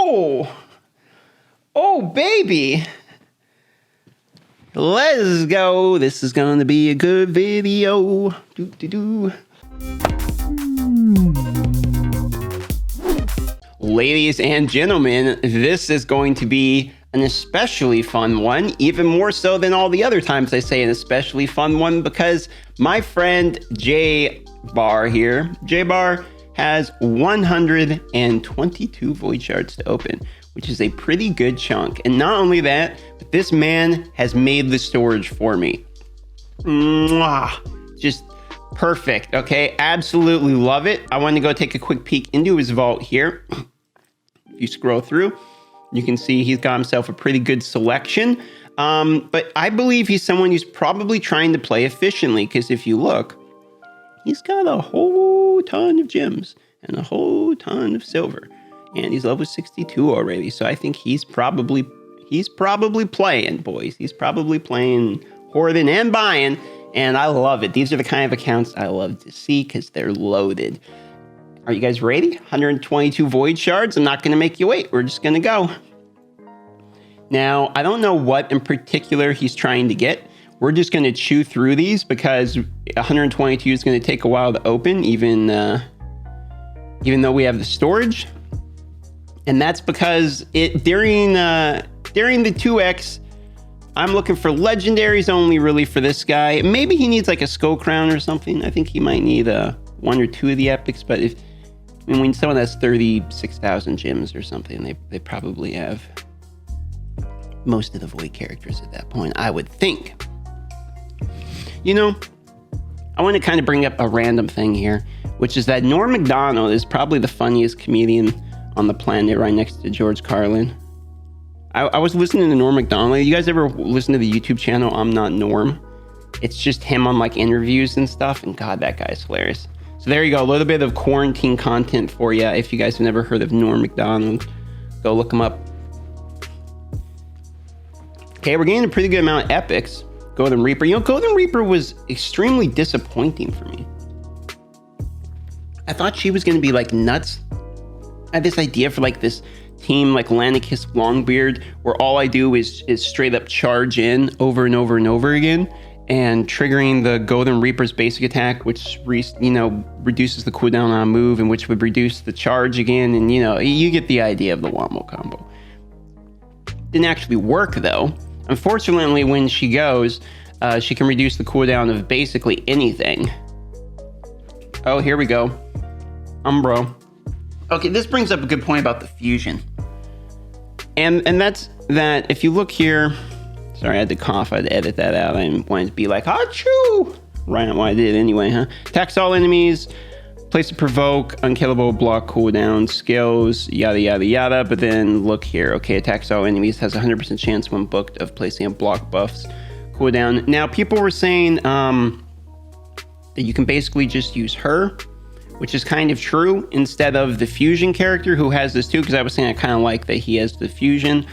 Oh! Oh, baby! Let's go. This is gonna be a good video. Ladies and gentlemen, this is going to be an especially fun one, even more so than all the other times I say an especially fun one, because my friend J-Bar here, J-Bar has 122 void shards to open, which is a pretty good chunk. And not only that, but this man has made the storage for me. Mwah! Just perfect, okay? Absolutely love it. I want to go take a quick peek into his vault here. If you scroll through, you can see he's got himself a pretty good selection. But I believe he's someone who's probably trying to play efficiently, because if you look, he's got a whole ton of gems and a whole ton of silver. And he's level 62 already. So I think he's probably playing, boys. He's probably playing, hoarding and buying. And I love it. These are the kind of accounts I love to see because they're loaded. Are you guys ready? 122 void shards. I'm not going to make you wait. We're just going to go. Now, I don't know what in particular he's trying to get. We're just going to chew through these because 122 is going to take a while to open, even though we have the storage. And that's because during the 2x, I'm looking for legendaries only really for this guy. Maybe he needs like a skull crown or something. I think he might need one or two of the epics, but when someone has 36,000 gems or something, they probably have most of the void characters at that point, I would think. You know, I want to kind of bring up a random thing here, which is that Norm Macdonald is probably the funniest comedian on the planet, right next to George Carlin. I was listening to Norm Macdonald. You guys ever listen to the YouTube channel I'm Not Norm? It's just him on like interviews and stuff, and God, that guy's hilarious. So there you go, a little bit of quarantine content for you. If you guys have never heard of Norm Macdonald, go look him up. Okay, we're getting a pretty good amount of epics. Golden Reaper. You know, Golden Reaper was extremely disappointing for me. I thought she was going to be like nuts. I had this idea for like this team like Lanicus Longbeard, where all I do is straight up charge in over and over and over again, and triggering the Golden Reaper's basic attack, which reduces the cooldown on a move, and which would reduce the charge again, and you get the idea of the Wombo combo. Didn't actually work though. Unfortunately, when she goes, she can reduce the cooldown of basically anything. Oh, here we go. Umbro. Okay, this brings up a good point about the fusion. And that's that if you look here, sorry, I had to cough, I had to edit that out. I didn't want it to be like, achoo! Right, well, I did anyway, huh? Attacks all enemies, place to provoke, unkillable, block, cooldown, skills, yada, yada, yada. But then look here, okay, attacks all enemies, has a 100% chance when booked of placing a block buffs, cooldown. Now, people were saying that you can basically just use her, which is kind of true, instead of the fusion character who has this too, because I was saying I kind of like that he has the fusion.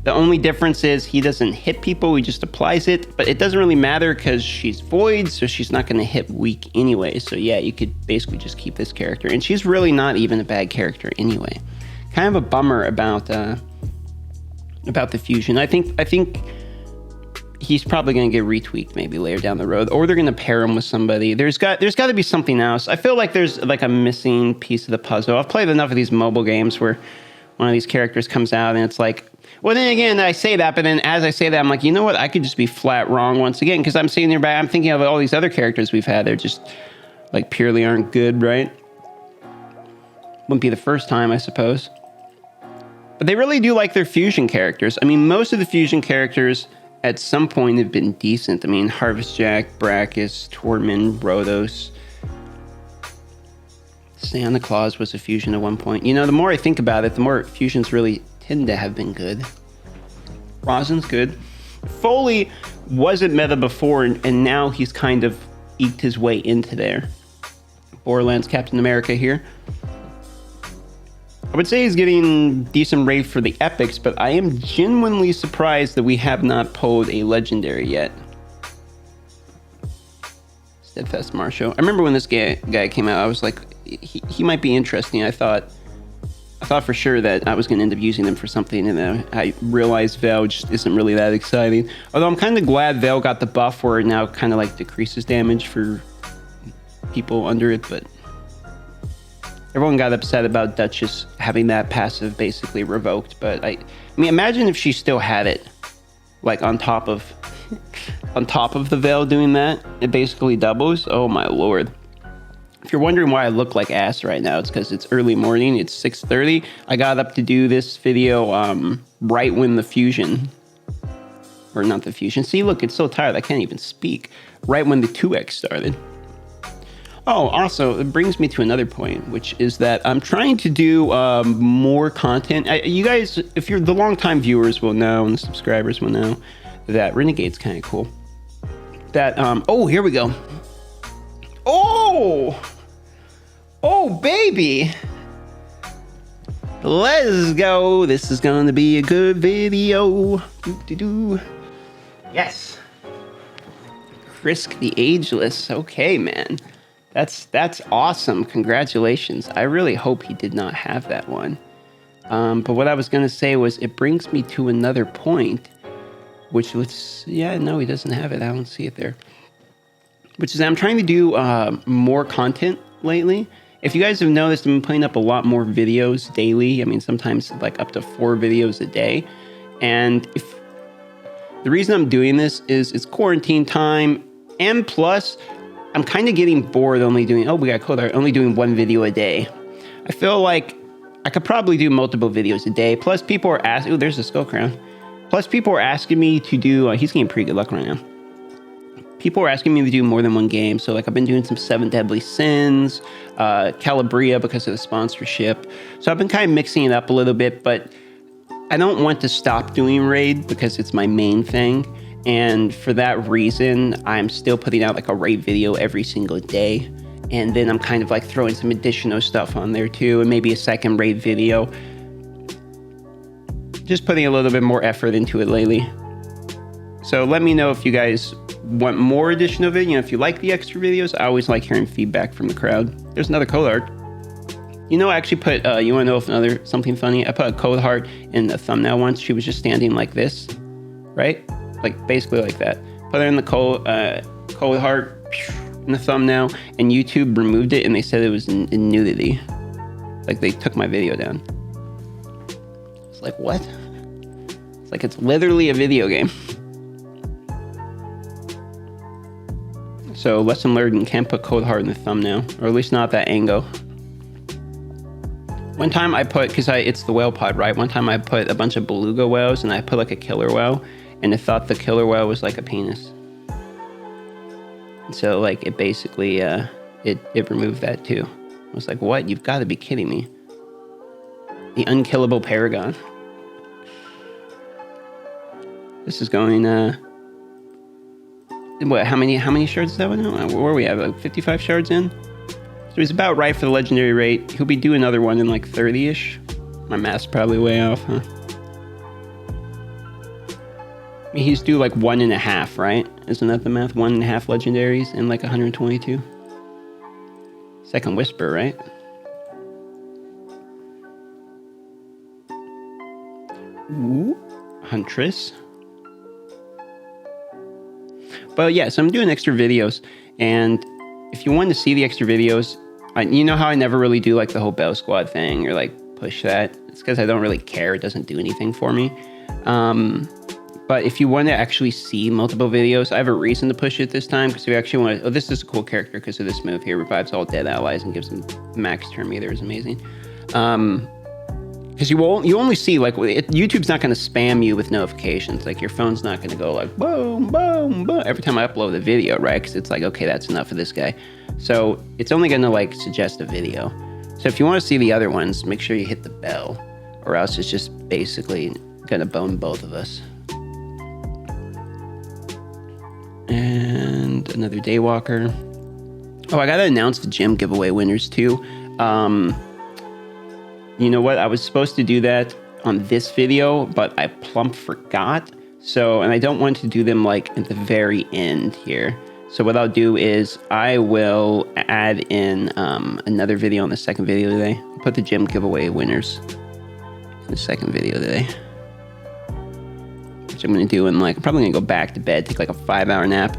The only difference is he doesn't hit people, he just applies it, but it doesn't really matter because she's void, so she's not going to hit weak anyway. So yeah, you could basically just keep this character, and she's really not even a bad character anyway. Kind of a bummer about the fusion. I think he's probably going to get retweaked maybe later down the road, or they're going to pair him with somebody. There's got to be something else. I feel like there's like a missing piece of the puzzle. I've played enough of these mobile games where one of these characters comes out and it's like, well, then again, I say that, but then as I say that, I'm like, you know what? I could just be flat wrong once again, because I'm sitting there back, I'm thinking of all these other characters we've had. They're just like purely aren't good, right? Wouldn't be the first time, I suppose. But they really do like their fusion characters. I mean, most of the fusion characters at some point have been decent. I mean, Harvest Jack, Brachus, Tormund, Rhodos. Santa Claus was a fusion at one point. You know, the more I think about it, the more fusions really tend to have been good. Rosin's good. Foley wasn't meta before, and now he's kind of eked his way into there. Borderlands Captain America here. I would say he's getting decent rate for the epics, but I am genuinely surprised that we have not pulled a legendary yet. Steadfast Marshal. I remember when this guy came out, I was like, he might be interesting. I thought I thought for sure that I was going to end up using them for something, and then I realized Veil just isn't really that exciting. Although I'm kind of glad Veil got the buff where it now kind of like decreases damage for people under it, but everyone got upset about Duchess having that passive basically revoked. But I mean, imagine if she still had it, like on top of the Veil doing that. It basically doubles. Oh my lord. If you're wondering why I look like ass right now, it's because it's early morning. It's 6:30. I got up to do this video right when the fusion, or not the fusion. See, look, it's so tired I can't even speak. Right when the 2x started. Oh, also, it brings me to another point, which is that I'm trying to do more content. You guys, if you're the longtime viewers will know, and the subscribers will know, that Renegade's kind of cool. That, oh, here we go. Oh, baby. Let's go. This is going to be a good video. Doo-doo-doo. Yes. Frisk the Ageless. Okay, man. That's awesome. Congratulations. I really hope he did not have that one. But what I was going to say was it brings me to another point, which was, yeah, no, he doesn't have it. I don't see it there. Which is I'm trying to do more content lately. If you guys have noticed, I've been putting up a lot more videos daily. I mean, sometimes like up to 4 videos a day. And if the reason I'm doing this is it's quarantine time, and plus I'm kind of getting bored only doing, oh, we got code art, only doing 1 video a day. I feel like I could probably do multiple videos a day. Plus people are asking, oh, there's a skull crown. Plus people are asking me to do, he's getting pretty good luck right now. People are asking me to do more than 1 game. So like I've been doing some 7 Deadly Sins, Calabria because of the sponsorship. So I've been kind of mixing it up a little bit, but I don't want to stop doing Raid because it's my main thing. And for that reason, I'm still putting out like a Raid video every single day. And then I'm kind of like throwing some additional stuff on there too, and maybe a second Raid video. Just putting a little bit more effort into it lately. So let me know if you guys want more additional video. If you like the extra videos, I always like hearing feedback from the crowd. There's another code art. You know, I actually put, you want to know if something funny? I put a code heart in the thumbnail once. She was just standing like this, right? Like basically like that. Put her in the code heart in the thumbnail, and YouTube removed it, and they said it was in nudity. Like they took my video down. It's like, what? It's like it's literally a video game. So lesson learned, you can't put code heart in the thumbnail, or at least not that angle. One time I put, because it's the whale pod, right? One time I put a bunch of beluga whales, and I put like a killer whale, and I thought the killer whale was like a penis. And so like it basically, it removed that too. I was like, what? You've got to be kidding me. The unkillable paragon. This is going, what, how many shards is that one now? Where are we at? Like 55 shards in? So he's about right for the legendary rate. He'll be due another one in like 30-ish. My math's probably way off, huh? I mean, he's due like 1.5, right? Isn't that the math? 1.5 legendaries in like 122. Second Whisper, right? Ooh, Huntress. But yeah, so I'm doing extra videos, and if you want to see the extra videos, you know how I never really do like the whole Bell Squad thing or like push that. It's because I don't really care. It doesn't do anything for me. But if you want to actually see multiple videos, I have a reason to push it this time, because we actually want to, oh, this is a cool character because of this move here. Revives all dead allies and gives them max turn meter. Is amazing. Because you only see, like, YouTube's not going to spam you with notifications. Like, your phone's not going to go like, boom, boom, boom, every time I upload a video, right? Because it's like, okay, that's enough of this guy. So it's only going to, like, suggest a video. So if you want to see the other ones, make sure you hit the bell, or else it's just basically going to bone both of us. And another Daywalker. Oh, I got to announce the gym giveaway winners, too. You know what? I was supposed to do that on this video, but I plump forgot. So, and I don't want to do them like at the very end here. So what I'll do is I will add in another video on the second video today. Put the gym giveaway winners in the second video today. Which I'm going to do in like, I'm probably going to go back to bed, take like a 5-hour nap.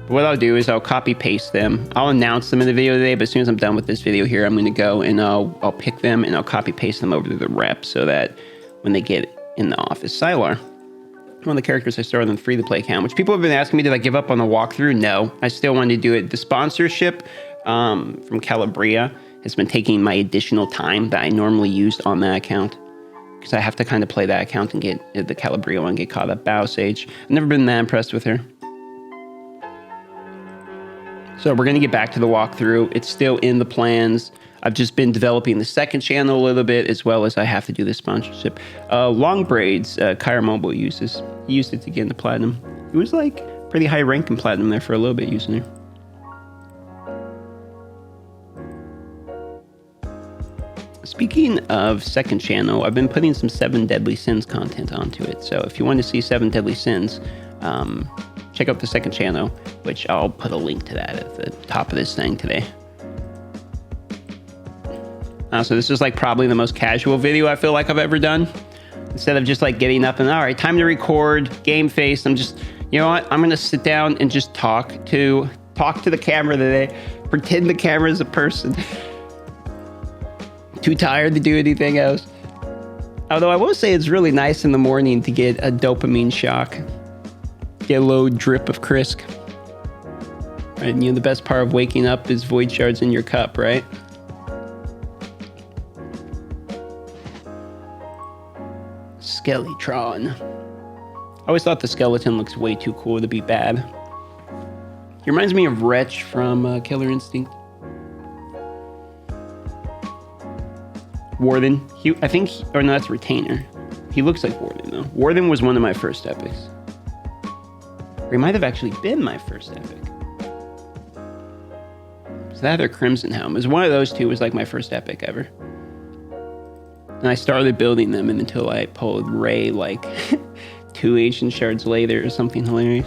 But what I'll do is I'll copy paste them. I'll announce them in the video today, but as soon as I'm done with this video here, I'm going to go and I'll pick them and I'll copy paste them over to the rep so that when they get in the office. Sylar, one of the characters I started on the free-to-play account, which people have been asking me, did I give up on the walkthrough? No, I still wanted to do it. The sponsorship from Calabria has been taking my additional time that I normally used on that account, because I have to kind of play that account and get the Calabria one, get caught up. Bow Sage, I've never been that impressed with her. So we're going to get back to the walkthrough. It's still in the plans. I've just been developing the second channel a little bit, as well as I have to do the sponsorship. Long Braids, Kyra Mobile uses. He used it to get into Platinum. It was like pretty high rank in Platinum there for a little bit using it. Speaking of second channel, I've been putting some 7 Deadly Sins content onto it. So if you want to see 7 Deadly Sins, check out the second channel, which I'll put a link to that at the top of this thing today. So this is like probably the most casual video I feel like I've ever done. Instead of just like getting up and, all right, time to record, game face, I'm just, you know what? I'm going to sit down and just talk to the camera today. Pretend the camera is a person. Too tired to do anything else. Although I will say it's really nice in the morning to get a dopamine shock. Get a little drip of Krisk. And you know, the best part of waking up is void shards in your cup, right? Skeletron. I always thought the skeleton looks way too cool to be bad. He reminds me of Wretch from Killer Instinct. Warden. Or no, that's Retainer. He looks like Warden though. Warden was one of my first epics. Or he might have actually been my first epic. So that or Crimson Helm. It was one of those two was like my first epic ever. And I started building them until I pulled Ray like 2 ancient shards later or something hilarious.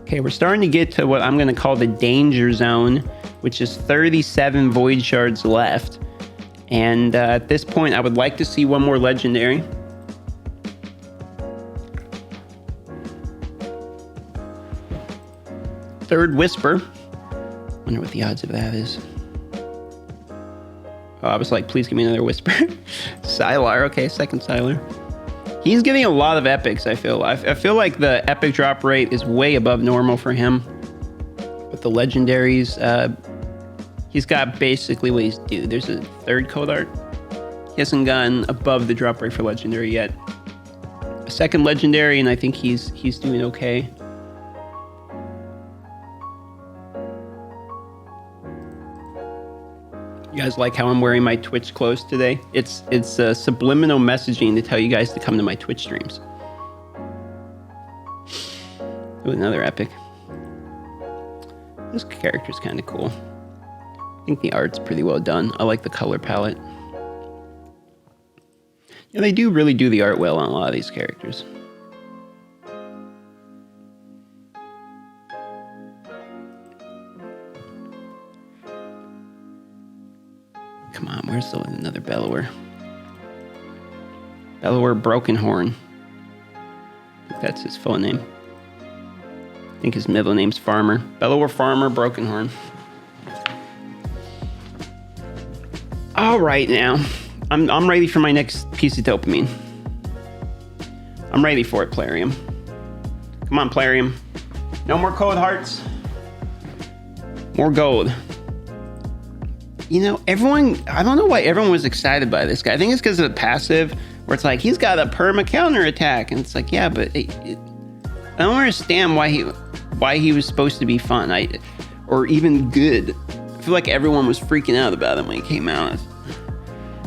Okay, we're starting to get to what I'm going to call the danger zone, which is 37 void shards left. And at this point, I would like to see one more legendary. Third Whisper. Wonder what the odds of that is. Oh, I was like, please give me another Whisper. Sylar, okay, second Sylar. He's getting a lot of epics, I feel. I feel like the epic drop rate is way above normal for him. With the legendaries, he's got basically what he's due. There's a third code art. He hasn't gotten above the drop rate for legendary yet. A second legendary, and I think he's doing okay. You guys like how I'm wearing my Twitch clothes today? It's subliminal messaging to tell you guys to come to my Twitch streams. Ooh, another epic. This character's kind of cool. I think the art's pretty well done. I like the color palette. Yeah, they do really do the art well on a lot of these characters. Come on, where's another Bellower? Bellower Brokenhorn. I think that's his full name. I think his middle name's Farmer. Bellower Farmer Brokenhorn. All right, now. I'm ready for my next piece of dopamine. I'm ready for it, Plarium. Come on, Plarium. No more cold hearts. More gold. You know, I don't know why everyone was excited by this guy. I think it's because of the passive, where it's like, he's got a perma counter attack. And it's like, yeah, but I don't understand why he was supposed to be fun. Or even good. I feel like everyone was freaking out about him when he came out.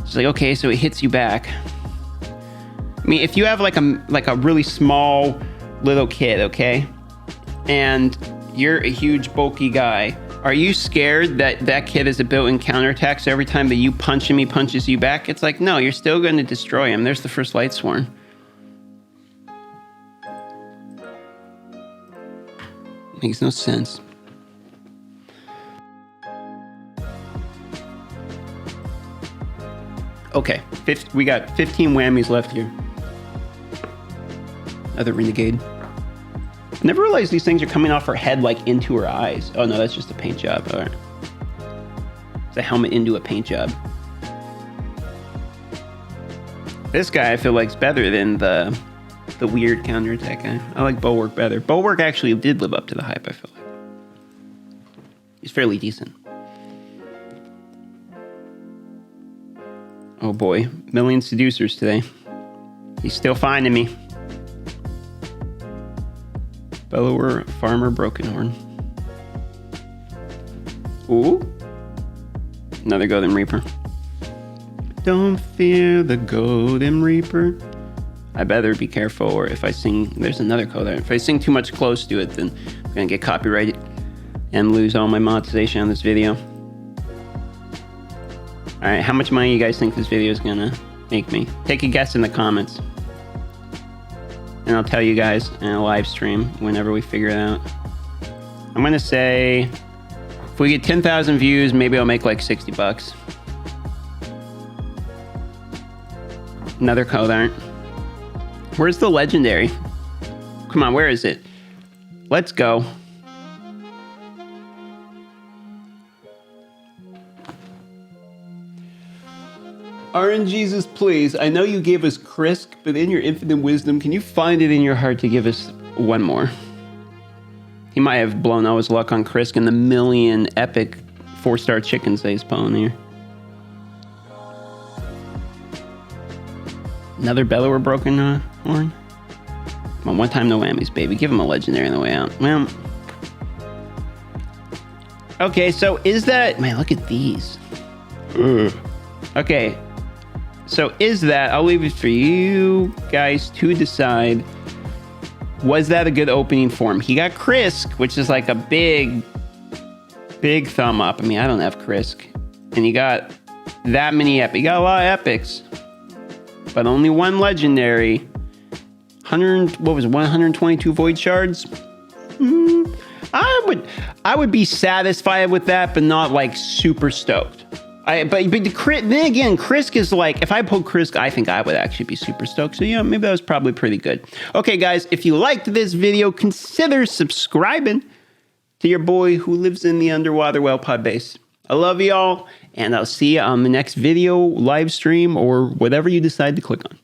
It's like, okay, so it hits you back. I mean, if you have like a really small little kid, okay? And you're a huge bulky guy. Are you scared that kid has a built-in counterattack, so every time that you punch him, he punches you back? It's like, no, you're still going to destroy him. There's the first Lightsworn. Makes no sense. Okay, we got 15 whammies left here. Another renegade. I never realized these things are coming off her head like into her eyes. Oh no, that's just a paint job. All right. It's a helmet into a paint job. This guy I feel like is better than the weird counterattack guy. I like Bulwark better. Bulwark actually did live up to the hype, I feel like. He's fairly decent. Oh boy, million seducers today. He's still finding me. Bellower, Farmer, Broken Horn. Ooh. Another Golden Reaper. Don't fear the Golden Reaper. I better be careful, or if I sing, there's another code there. If I sing too much close to it, then I'm gonna get copyrighted and lose all my monetization on this video. All right, how much money you guys think this video is gonna make me? Take a guess in the comments. And I'll tell you guys in a live stream whenever we figure it out. I'm gonna say, if we get 10,000 views, maybe I'll make like 60 bucks. Another code art. Where's the legendary? Come on, where is it? Let's go. RNGesus, please. I know you gave us Krisk, but in your infinite wisdom, can you find it in your heart to give us one more? He might have blown all his luck on Krisk and the million epic 4-star chickens that he's pulling here. Another Bellower Broken Horn? Come on, one time no whammies, baby. Give him a legendary on the way out. Well, okay, so is that... Man, look at these. Ugh. Okay. So is that, I'll leave it for you guys to decide, was that a good opening for him? He got Krisk, which is like a big thumb up. I mean, I don't have Krisk. And he got that many epics. He got a lot of epics, but only one legendary. 122 Void Shards? I would be satisfied with that, but not like super stoked. But then again, Krisk is like, if I pulled Krisk, I think I would actually be super stoked. So, yeah, maybe that was probably pretty good. Okay, guys, if you liked this video, consider subscribing to your boy who lives in the underwater well pod base. I love y'all, and I'll see you on the next video, live stream, or whatever you decide to click on.